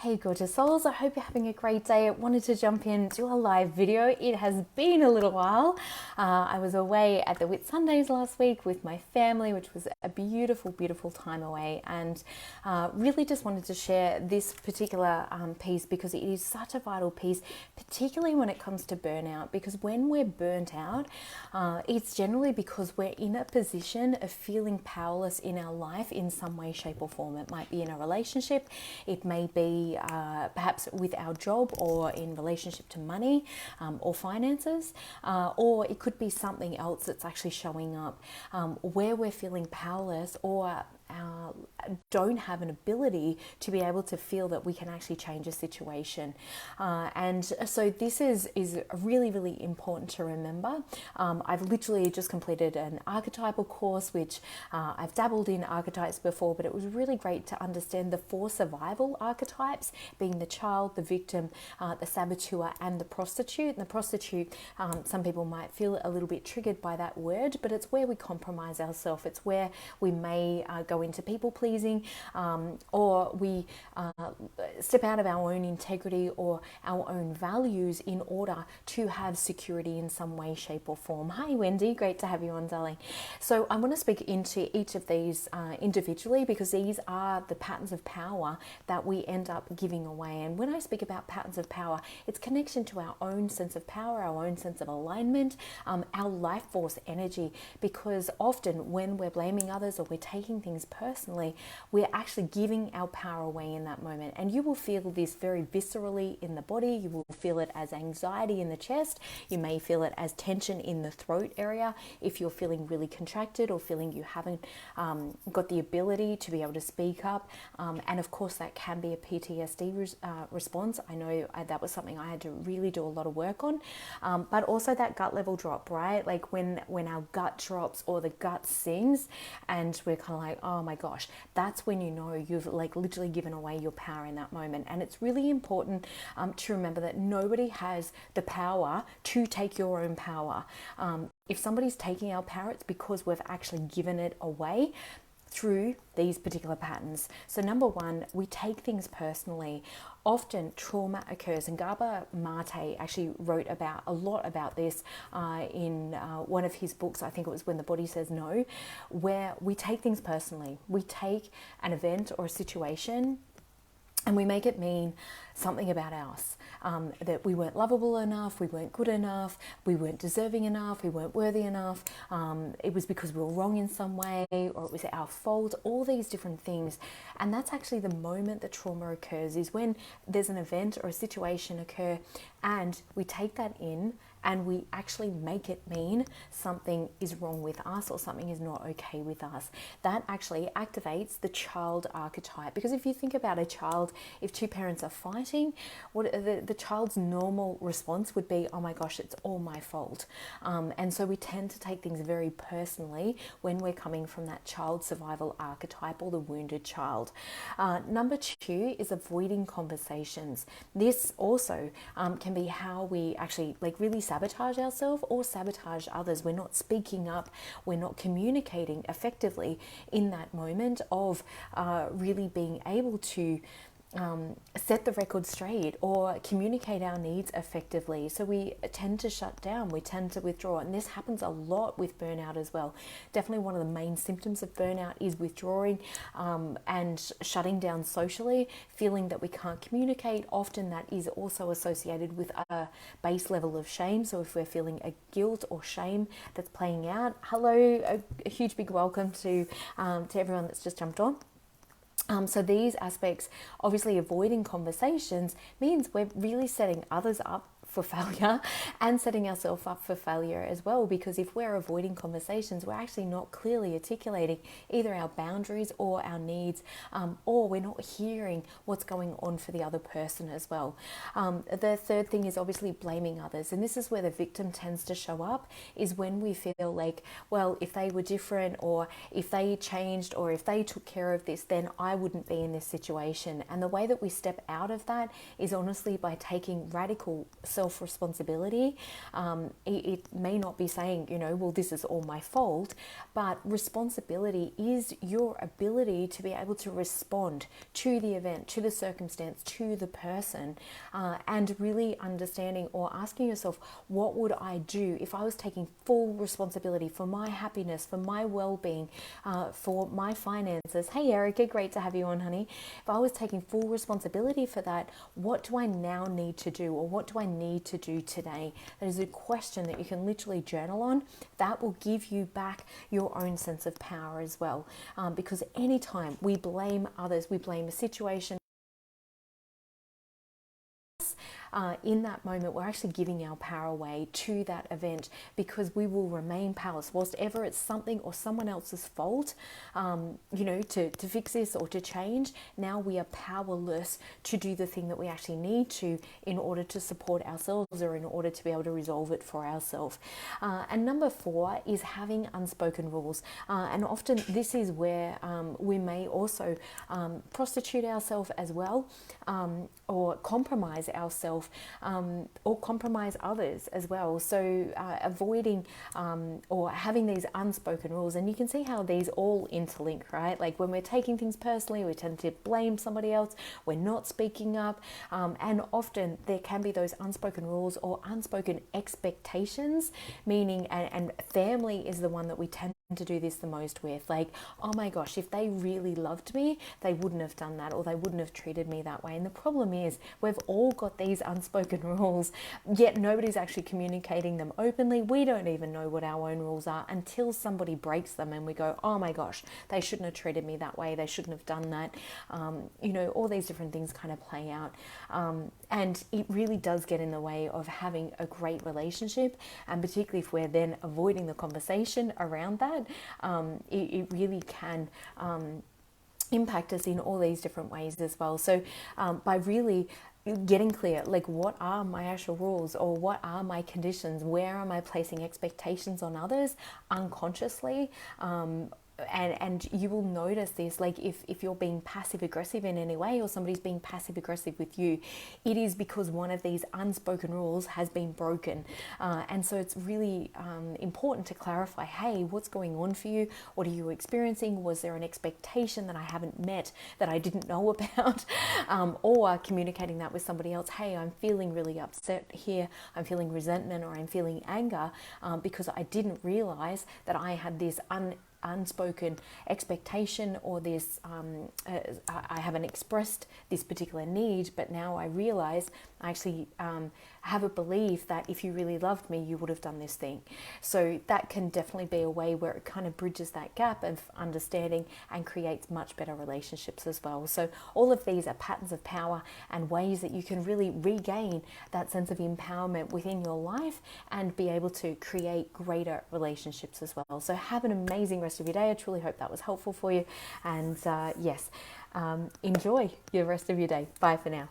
Hey gorgeous souls, I hope you're having a great day. I wanted to jump into a live video. It has been a little while. I was away at the Whit Sundays last week with my family, which was a beautiful, beautiful time away, and really just wanted to share this particular piece because it is such a vital piece, particularly when it comes to burnout, because when we're burnt out, it's generally because we're in a position of feeling powerless in our life in some way, shape or form. It might be in a relationship, it may be perhaps with our job or in relationship to money or finances, or it could be something else that's actually showing up where we're feeling powerless or don't have an ability to be able to feel that we can actually change a situation. And so this is really, really important to remember. I've literally just completed an archetypal course, which I've dabbled in archetypes before, but it was really great to understand the 4 survival archetypes, being the child, the victim, the saboteur, and the prostitute. And the prostitute, some people might feel a little bit triggered by that word, but it's where we compromise ourselves. It's where we may go into people pleasing, or we step out of our own integrity or our own values in order to have security in some way, shape or form. Hi Wendy, great to have you on, darling. So I want to speak into each of these individually, because these are the patterns of power that we end up giving away. And when I speak about patterns of power, it's connection to our own sense of power, our own sense of alignment, our life force energy, because often when we're blaming others or we're taking things personally, we're actually giving our power away in that moment. And you will feel this very viscerally in the body. You will feel it as anxiety in the chest. You may feel it as tension in the throat area if you're feeling really contracted or feeling you haven't got the ability to be able to speak up. And of course that can be a PTSD response. I know that was something I had to really do a lot of work on, but also that gut level drop, right? Like when our gut drops or the gut sings and we're kind of like, oh my gosh, that's when you know you've like literally given away your power in that moment. And it's really important to remember that nobody has the power to take your own power. If somebody's taking our power, it's because we've actually given it away through these particular patterns. So number 1, we take things personally. Often trauma occurs, and Gaba Mate actually wrote about a lot about this in one of his books. I think it was When the Body Says No, where we take things personally. We take an event or a situation and we make it mean something about us, that we weren't lovable enough, we weren't good enough, we weren't deserving enough, we weren't worthy enough, it was because we were wrong in some way, or it was our fault, all these different things. And that's actually the moment that trauma occurs, is when there's an event or a situation occur and we take that in and we actually make it mean something is wrong with us or something is not okay with us. That actually activates the child archetype. Because if you think about a child, if 2 parents are fighting, what the child's normal response would be, oh my gosh, it's all my fault. And so we tend to take things very personally when we're coming from that child survival archetype or the wounded child. Number 2 is avoiding conversations. This also can be how we actually like really sabotage ourselves or sabotage others. We're not speaking up, we're not communicating effectively in that moment of really being able to set the record straight or communicate our needs effectively. So we tend to shut down, we tend to withdraw, and this happens a lot with burnout as well. Definitely one of the main symptoms of burnout is withdrawing and shutting down socially, feeling that we can't communicate. Often that is also associated with a base level of shame. So if we're feeling a guilt or shame that's playing out, hello, a huge big welcome to everyone that's just jumped on. So these aspects, obviously avoiding conversations, means we're really setting others up for failure and setting ourselves up for failure as well, because if we're avoiding conversations, we're actually not clearly articulating either our boundaries or our needs, or we're not hearing what's going on for the other person as well. The third thing is obviously blaming others, and this is where the victim tends to show up, is when we feel like, well, if they were different, or if they changed, or if they took care of this, then I wouldn't be in this situation. And the way that we step out of that is honestly by taking radical self-responsibility. It may not be saying, well, this is all my fault, but responsibility is your ability to be able to respond to the event, to the circumstance, to the person, and really understanding or asking yourself, what would I do if I was taking full responsibility for my happiness, for my well-being, for my finances? Hey Erica, great to have you on, honey. If I was taking full responsibility for that, what do I now need to do, or what do I need to do today? That is a question that you can literally journal on. That will give you back your own sense of power as well, because anytime we blame others, we blame a situation, in that moment, we're actually giving our power away to that event, because we will remain powerless. Whilst ever it's something or someone else's fault, to fix this or to change, now we are powerless to do the thing that we actually need to in order to support ourselves, or in order to be able to resolve it for ourselves. And number 4 is having unspoken rules. And often this is where we may also prostitute ourselves as well, or compromise ourselves, or compromise others as well. So avoiding or having these unspoken rules, and you can see how these all interlink, right? Like when we're taking things personally, we tend to blame somebody else, we're not speaking up, and often there can be those unspoken rules or unspoken expectations, meaning, and family is the one that we tend to do this the most with. Like, oh my gosh, if they really loved me, they wouldn't have done that, or they wouldn't have treated me that way. And the problem is, we've all got these unspoken rules, yet nobody's actually communicating them openly. We don't even know what our own rules are until somebody breaks them, and we go, oh my gosh, they shouldn't have treated me that way, they shouldn't have done that. All these different things kind of play out, and it really does get in the way of having a great relationship. And particularly if we're then avoiding the conversation around that, it really can impact us in all these different ways as well. So by really getting clear, like, what are my actual rules, or what are my conditions, where am I placing expectations on others unconsciously, and you will notice this, like if you're being passive aggressive in any way, or somebody's being passive aggressive with you, it is because one of these unspoken rules has been broken. And so it's really important to clarify, hey, what's going on for you? What are you experiencing? Was there an expectation that I haven't met, that I didn't know about? Or communicating that with somebody else, hey, I'm feeling really upset here, I'm feeling resentment, or I'm feeling anger, because I didn't realize that I had this unspoken expectation, or this I haven't expressed this particular need, but now I realize I actually have a belief that if you really loved me, you would have done this thing. So that can definitely be a way where it kind of bridges that gap of understanding and creates much better relationships as well. So all of these are patterns of power and ways that you can really regain that sense of empowerment within your life and be able to create greater relationships as well. So have an amazing rest of your day. I truly hope that was helpful for you. And yes, enjoy your rest of your day. Bye for now.